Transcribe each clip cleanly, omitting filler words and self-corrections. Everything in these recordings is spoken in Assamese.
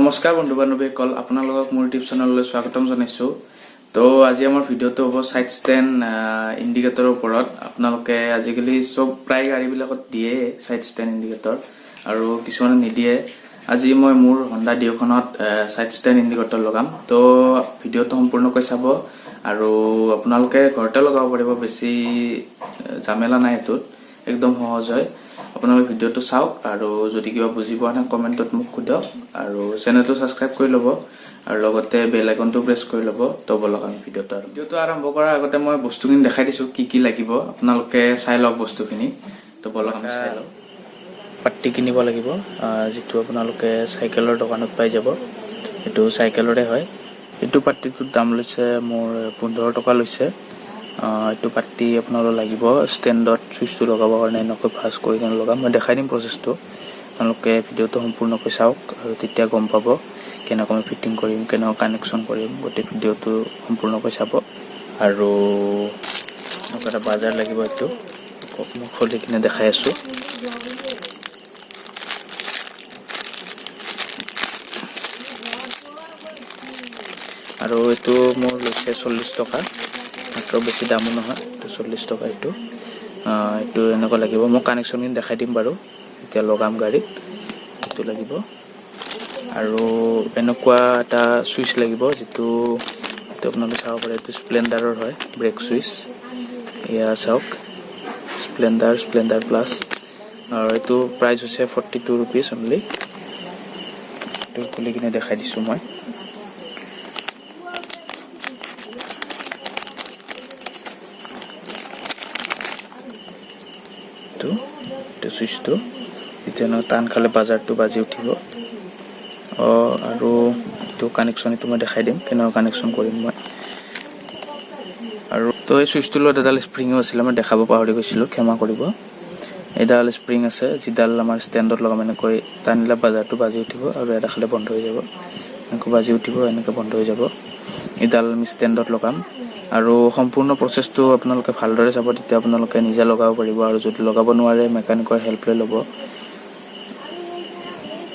নমস্কাৰ বন্ধু বান্ধৱীসকল আপোনালোকক মোৰ ইউটিউব চেনেললৈ স্বাগতম জনাইছোঁ। তো আজি আমাৰ ভিডিঅ'টো হ'ব সাইড ষ্টেণ্ড ইণ্ডিকেটৰৰ ওপৰত। আপোনালোকে আজিকালি চব প্ৰায় গাড়ীবিলাকত দিয়ে সাইড ষ্টেণ্ড ইণ্ডিকেটৰ আৰু কিছুমানে নিদিয়ে। আজি মই মোৰ হণ্ডা ডিঅ'খনত সাইড ষ্টেণ্ড ইণ্ডিকেটৰ লগাম। তো ভিডিঅ'টো সম্পূৰ্ণকৈ চাব আৰু আপোনালোকে ঘৰতে লগাব পাৰিব, বেছি ঝামেলা নাই এইটোত, একদম সহজ হয়। আপোনালোকে ভিডিঅ'টো চাওক আৰু যদি কিবা বুজি পোৱা নাই কমেণ্টত মোক সোধক আৰু চেনেলটো ছাবস্ক্ৰাইব কৰি ল'ব আৰু লগতে বেল আইকনটো প্ৰেছ কৰি ল'ব। তো বলক আমি ভিডিঅ'টো আৰম্ভ কৰাৰ আগতে মই বস্তুখিনি দেখাই দিছোঁ কি লাগিব, আপোনালোকে চাই লওক বস্তুখিনি। তো বলক আমি চাই লওক। পাট্টি কিনিব লাগিব, যিটো আপোনালোকে চাইকেলৰ দোকানত পাই যাব। এইটো চাইকেলৰে হয়। এইটো পাট্টিটোৰ দাম লৈছে মোৰ 15 টকা লৈছে। এইটো পাট্টি আপোনালোক লাগিব ষ্টেণ্ডত চুইচটো লগাবৰ কাৰণে। এনেকৈ ভাজ কৰি কিনে লগাম, মই দেখাই দিম প্ৰচেছটো। আপোনালোকে ভিডিঅ'টো সম্পূৰ্ণকৈ চাওক আৰু তেতিয়া গম পাব কেনেকৈ মই ফিটিং কৰিম, কেনেকৈ কানেকশ্যন কৰিম। গোটেই ভিডিঅ'টো সম্পূৰ্ণকৈ চাব। আৰু এনেকুৱা এটা বাজাৰ লাগিব, এইটো মই খুলি কিনে দেখাই আছোঁ। আৰু এইটো মোৰ লৈছে 40 টকা, মাত্ৰ বেছি দামো নহয়। এইটো 40 টকা। এইটো এনেকুৱা লাগিব। মই কানেকশ্যনখিনি দেখাই দিম বাৰু এতিয়া লগাম গাড়ীত। এইটো লাগিব আৰু এনেকুৱা এটা চুইচ লাগিব, যিটো আপোনালোকে চাব পাৰে। এইটো স্প্লেণ্ডাৰৰ হয়, ব্ৰেক চুইচ। এয়া চাওক, স্প্লেণ্ডাৰ প্লাছ। আৰু এইটো প্ৰাইচ হৈছে 42 ৰুপিজ অনলি। এইটো খুলি কিনে দেখাই দিছোঁ মই। চুইচটো এতিয়া টান খালে বাজাৰটো বাজি উঠিব। আৰু এইটো কানেকশ্যন, এইটো মই দেখাই দিম কেনেকুৱা কানেকশ্যন কৰিম মই। আৰু তো এই চুইচটোৰ লগত এডাল স্প্ৰিঙো আছিলে, মই দেখাব পাহৰি গৈছিলোঁ, ক্ষমা কৰিব। এডাল স্প্ৰিং আছে, যিডাল আমাৰ ষ্টেণ্ডত লগাম। এনেকৈ টানিলে বাজাৰটো বাজি উঠিব আৰু এটা খালে বন্ধ হৈ যাব। এনেকৈ বাজি উঠিব, এনেকৈ বন্ধ হৈ যাব। এইডাল আমি ষ্টেণ্ডত লগাম আৰু সম্পূৰ্ণ প্ৰচেছটো আপোনালোকে ভালদৰে চাব, তেতিয়া আপোনালোকে নিজে লগাব পাৰিব। আৰু যদি লগাব নোৱাৰে মেকানিকৰ হেল্প লৈ ল'ব।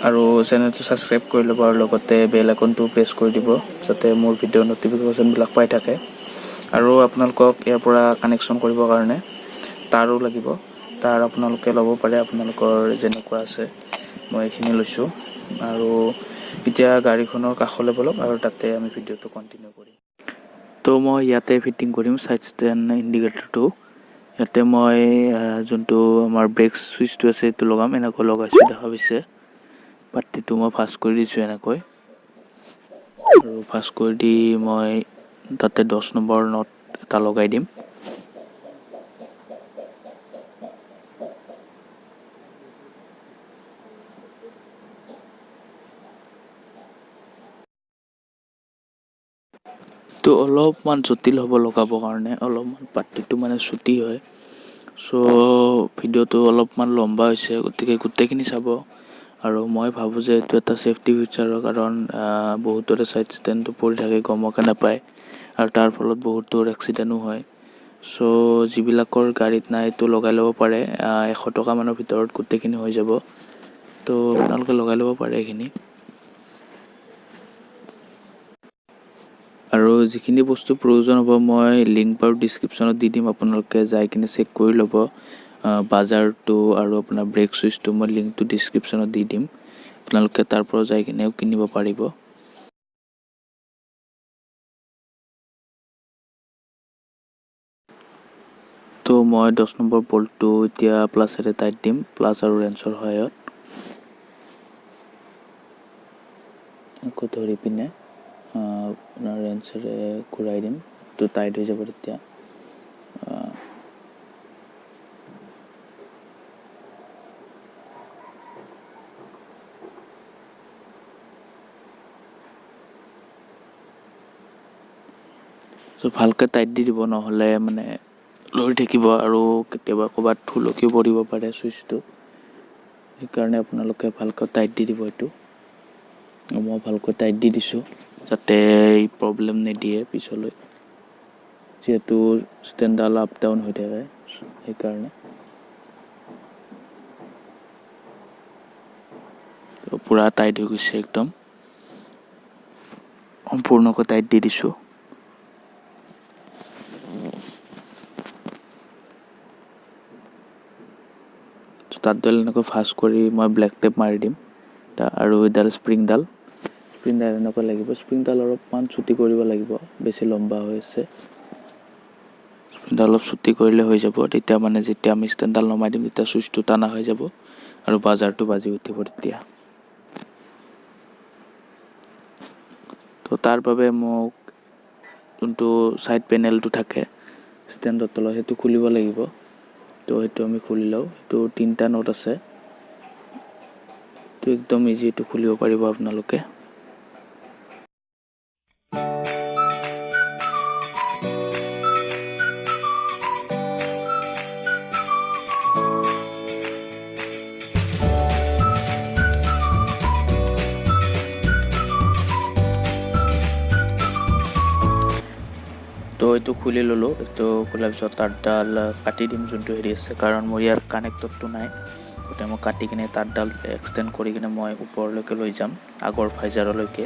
আৰু চেনেলটো ছাবস্ক্ৰাইব কৰি ল'ব আৰু লগতে বেল আইকনটো প্ৰেছ কৰি দিব, যাতে মোৰ ভিডিঅ'ৰ ন'টিফিকেশ্যনবিলাক পাই থাকে। আৰু আপোনালোকক ইয়াৰ পৰা কানেকশ্যন কৰিবৰ কাৰণে তাৰো লাগিব। তাৰ আপোনালোকে ল'ব পাৰে, আপোনালোকৰ যেনেকুৱা আছে। মই এইখিনি লৈছোঁ। আৰু এতিয়া গাড়ীখনৰ কাষলৈ বলক আৰু তাতে আমি ভিডিঅ'টো কণ্টিনিউ কৰিম। তো মই ইয়াতে ফিটিং কৰিম সাইড ষ্টেণ্ড ইণ্ডিকেটৰটো। ইয়াতে মই যোনটো আমাৰ ব্ৰেক চুইচটো আছে সেইটো লগাম। এনেকৈ লগাইছোঁ, দেখা পাইছে। পাট্টিটো মই ভাজ কৰি দিছোঁ এনেকৈ। আৰু ভাজ কৰি দি মই তাতে 10 নম্বৰ নট এটা লগাই দিম। তো অলপমান জটিল হ'ব লগাবৰ কাৰণে, অলপমান পাট্টিটো মানে চুটি হয়। ভিডিঅ'টো অলপমান লম্বা হৈছে, গতিকে গোটেইখিনি চাব। আৰু মই ভাবোঁ যে এইটো এটা ছেফটি ফিচাৰৰ, কাৰণ বহুতৰে ছাইড ষ্টেণ্ডটো পৰি থাকে, গমকে নাপায় আৰু তাৰ ফলত বহুতৰ এক্সিডেণ্টো হয়। যিবিলাকৰ গাড়ীত নাই এইটো লগাই ল'ব পাৰে। 100 টকা মানৰ ভিতৰত গোটেইখিনি হৈ যাব। তো আপোনালোকে লগাই ল'ব পাৰে এইখিনি। আৰু যিখিনি বস্তু প্ৰয়োজন হ'ব মই লিংক বাৰু ডিছক্ৰিপশ্যনত দি দিম, আপোনালোকে যাই কিনে চেক কৰি ল'ব। বাজাৰটো আৰু আপোনাৰ ব্ৰেক চুইচটো মই লিংকটো ডিছক্ৰিপশ্যনত দি দিম, আপোনালোকে তাৰ পৰা যাই কিনেও কিনিব পাৰিব। তো মই 10 নম্বৰ বল্টটো এতিয়া প্লাছেৰে টাইট দিম, প্লাছ আৰু ৰেঞ্চৰ সহায়ত। আকৌ ধৰি পিনে আপোনাৰ ৰেঞ্চেৰে ঘূৰাই দিম, তো টাইট হৈ যাব তেতিয়া। ভালকৈ টাইট দি দিব, নহ'লে মানে লৰি থাকিব আৰু কেতিয়াবা ক'ৰবাত থুলকিও পৰিব পাৰে চুইচটো। সেইকাৰণে আপোনালোকে ভালকৈ টাইট দি দিব এইটো। মই ভালকৈ টাইট দি দিছোঁ, যাতে এই প্ৰব্লেম নিদিয়ে পিছলৈ, যিহেতু ষ্টেণ্ডডাল আপ ডাউন হৈ থাকে সেইকাৰণে। পূৰা টাইট হৈ গৈছে একদম। সম্পূৰ্ণকৈ টাইট দি দিছোঁ। ষ্টাডডাল এনেকৈ ফাঁচ কৰি মই ব্লেক টেপ মাৰি দিম। আৰু এডাল স্প্ৰিংডাল এনেকৈ লাগিব। স্প্ৰিংডাল অলপমান চুটি কৰিব লাগিব, বেছি লম্বা হৈ আছে। স্প্ৰিংডাল অলপ চুটি কৰিলে হৈ যাব। তেতিয়া মানে যেতিয়া আমি ষ্টেণ্ডডাল নমাই দিম তেতিয়া চুইচটো টানা হৈ যাব আৰু বাজাৰটো বাজি উঠিব তেতিয়া। তো তাৰ বাবে মোক যোনটো ছাইড পেনেলটো থাকে ষ্টেণ্ডৰ তলত সেইটো খুলিব লাগিব। তো সেইটো আমি খুলি লওঁ। সেইটো 3টা নট আছে। তো একদম ইজি, এইটো খুলিব পাৰিব আপোনালোকে। তো এইটো খুলি ল'লোঁ। এইটো খোলাৰ পিছত তাঁৰডাল কাটি দিম, যোনটো হেৰি আছে, কাৰণ মোৰ ইয়াৰ কানেক্টৰটো নাই। গতিকে মই কাটি কিনে তাঁৰডাল এক্সটেণ্ড কৰি কিনে মই ওপৰলৈকে লৈ যাম, আগৰ ভাইজাৰলৈকে।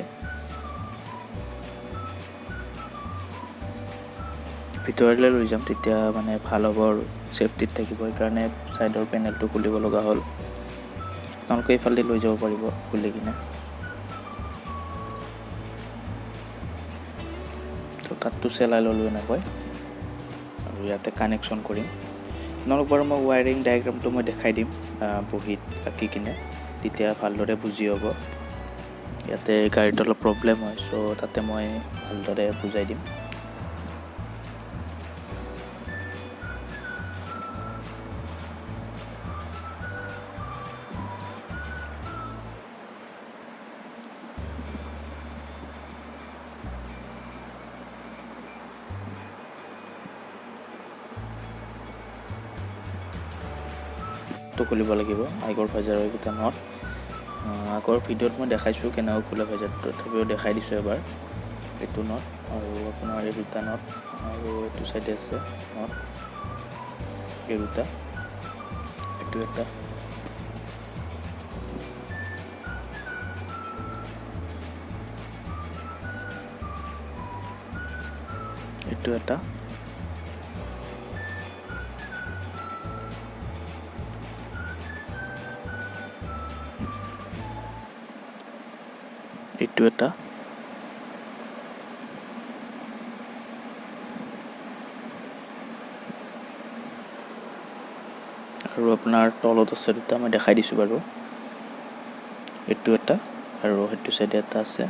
ভিতৰলৈ লৈ যাম, তেতিয়া মানে ভাল হ'ব আৰু ছেফটিত থাকিব। সেইকাৰণে ছাইডৰ পেনেলটো খুলিব লগা হ'ল। আপোনালোকে এইফালে লৈ যাব পাৰিব খুলি কিনে। তো তাতটো চেলাই ল'লোঁ এনেকৈ, আৰু ইয়াতে কানেকশ্যন কৰিম। আপোনালোক বাৰু মই ৱায়াৰিং ডায়েগ্ৰামটো মই দেখাই দিম বহীত আঁকি কিনে, তেতিয়া ভালদৰে বুজি হ'ব। ইয়াতে গাড়ীত অলপ প্ৰব্লেম হয়, চ' তাতে মই ভালদৰে বুজাই দিম। টো খুলিব লাগিব, আগৰ ভাইজাৰৰ এইকেইটা নট। আগৰ ভিডিঅ'ত মই দেখাইছোঁ কেনেকৈ খোলা ভাইজাৰটো, তথাপিও দেখাই দিছোঁ এবাৰ। এইটো নট আৰু আপোনাৰ এই দুটা নট, আৰু এইটো চাইডে আছে নট, এই দুটা, এইটো এটা, এইটো এটা, এইটো এটা, আৰু আপোনাৰ তলত আছে দুটা, মই দেখাই দিছোঁ বাৰু। এইটো এটা আৰু সেইটো চাইডে এটা আছে।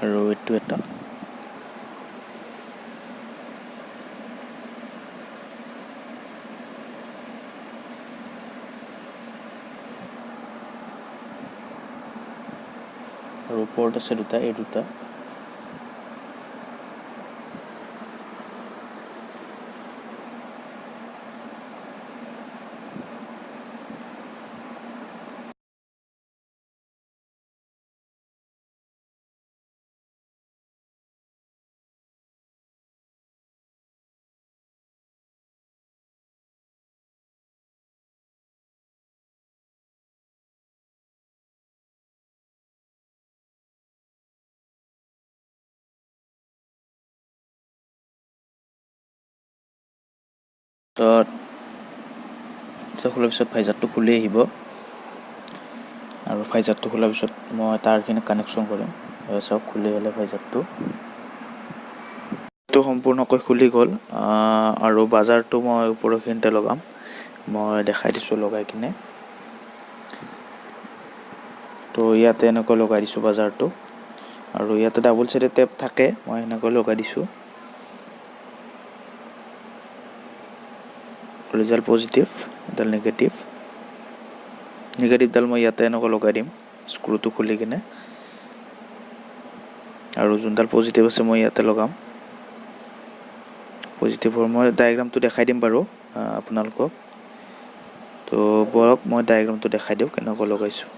আৰু এইটো এটা, আৰু ওপৰত আছে দুটা, এই দুটা। খোলাৰ পিছত ভাইজাৰটো খুলি আহিব, আৰু ভাইজাৰটো খোলাৰ পিছত মই তাৰখিনি কানেকশ্যন কৰিম। চাওক খুলি হ'লে ভাইজাৰটো সম্পূৰ্ণকৈ খুলি গ'ল। আৰু বাজাৰটো মই ওপৰখিনিতে লগাম, মই দেখাই দিছোঁ লগাই কিনে। তো ইয়াতে এনেকৈ লগাই দিছোঁ বাজাৰটো, আৰু ইয়াতে ডাবল চাইডে টেপ থাকে, মই এনেকৈ লগাই দিছোঁ। ৰিজাল্ট পজিটিভ, এডাল নিগেটিভডাল মই ইয়াতে এনেকৈ লগাই দিম স্ক্ৰুটো খুলি কিনে, আৰু যোনডাল পজিটিভ আছে মই ইয়াতে লগাম। পজিটিভৰ মই ডায়েগ্ৰামটো দেখাই দিম বাৰু আপোনালোকক। তো বলক মই ডায়েগ্ৰামটো দেখাই দিওঁ কেনেকৈ লগাইছোঁ।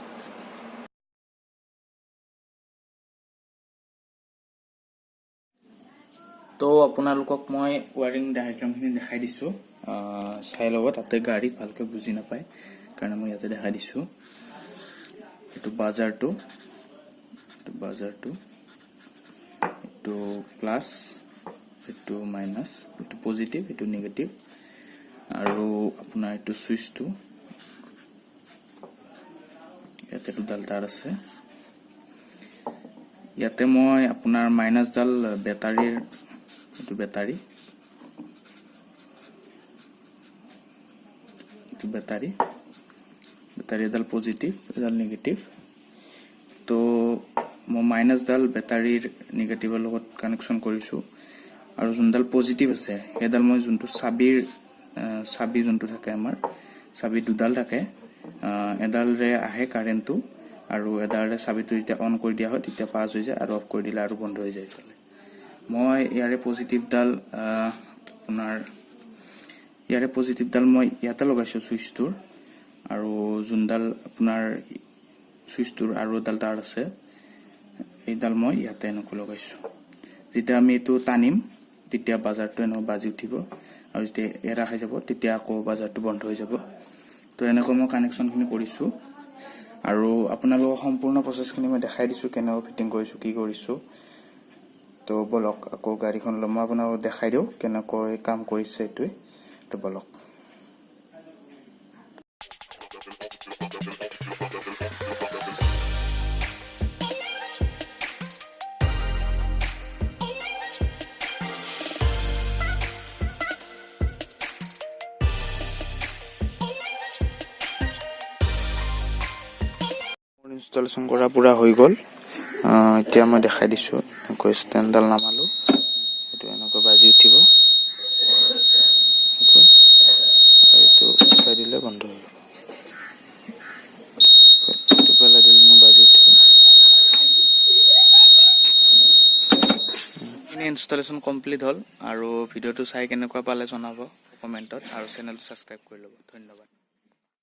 তো আপোনালোকক মই ৱায়াৰিং ডায়েগ্ৰামখিনি দেখাই দিছোঁ। চাই ল'ব, তাতে গাড়ীত ভালকৈ বুজি নাপায় কাৰণে মই ইয়াতে দেখাই দিছোঁ। এইটো বাজাৰটো, এইটো প্লাছ, এইটো মাইনাছ, এইটো পজিটিভ, এইটো নিগেটিভ, আৰু আপোনাৰ এইটো চুইচটো ইয়াতে দুডাল তাৰ আছে। ইয়াতে মই আপোনাৰ মাইনাছডাল বেটাৰীৰ, এইটো বেটাৰী এডাল পজিটিভ, এডাল নিগেটিভ। তো মই মাইনাছডাল বেটাৰীৰ নিগেটিভৰ লগত কানেকশ্যন কৰিছোঁ, আৰু যোনডাল পজিটিভ আছে সেইডাল মই যোনটো চাবি যোনটো থাকে, আমাৰ চাবি দুডাল থাকে, এডালৰে আহে কাৰেণ্টটো, আৰু এডালৰে চাবিটো যেতিয়া অন কৰি দিয়া হয় তেতিয়া পাছ হৈ যায়, আৰু অফ কৰি দিলে আৰু বন্ধ হৈ যায় চলে। মই ইয়াৰে পজিটিভডাল মই ইয়াতে লগাইছোঁ চুইচটোৰ, আৰু যোনডাল আপোনাৰ চুইচটোৰ আৰু এডাল তার আছে এইডাল মই ইয়াতে এনেকৈ লগাইছোঁ। যেতিয়া আমি এইটো টানিম তেতিয়া বাজাৰটো এনেকৈ বাজি উঠিব, আৰু যেতিয়া এৰা খাই যাব তেতিয়া আকৌ বাজাৰটো বন্ধ হৈ যাব। তো এনেকৈ মই কানেকশ্যনখিনি কৰিছোঁ, আৰু আপোনালোকক সম্পূৰ্ণ প্ৰচেছখিনি মই দেখাই দিছোঁ, কেনেকৈ ফিটিং কৰিছোঁ, কি কৰিছোঁ। তো বলক আকৌ গাড়ীখন মই আপোনালোকক দেখাই দিওঁ কেনেকৈ কাম কৰিছে এইটোৱে। তো বলক। ইনষ্টলেশ্যন কৰা পুৰা হৈ গ'ল। এতিয়া মই দেখাই দিছোঁ, এনেকৈ ষ্টেণ্ডডাল নামালোঁ, এইটো এনেকৈ বাজি উঠিব, এনেকৈ, আৰু এইটো উঠাই দিলে বন্ধ হৈ যাব, এইটো পেলাই দিলে বাজি উঠিব। ইনষ্টলেশ্যন কমপ্লিট হ'ল, আৰু ভিডিঅ'টো চাই কেনেকুৱা পালে জনাব কমেণ্টত, আৰু চেনেলটো ছাবস্ক্ৰাইব কৰি ল'ব। ধন্যবাদ।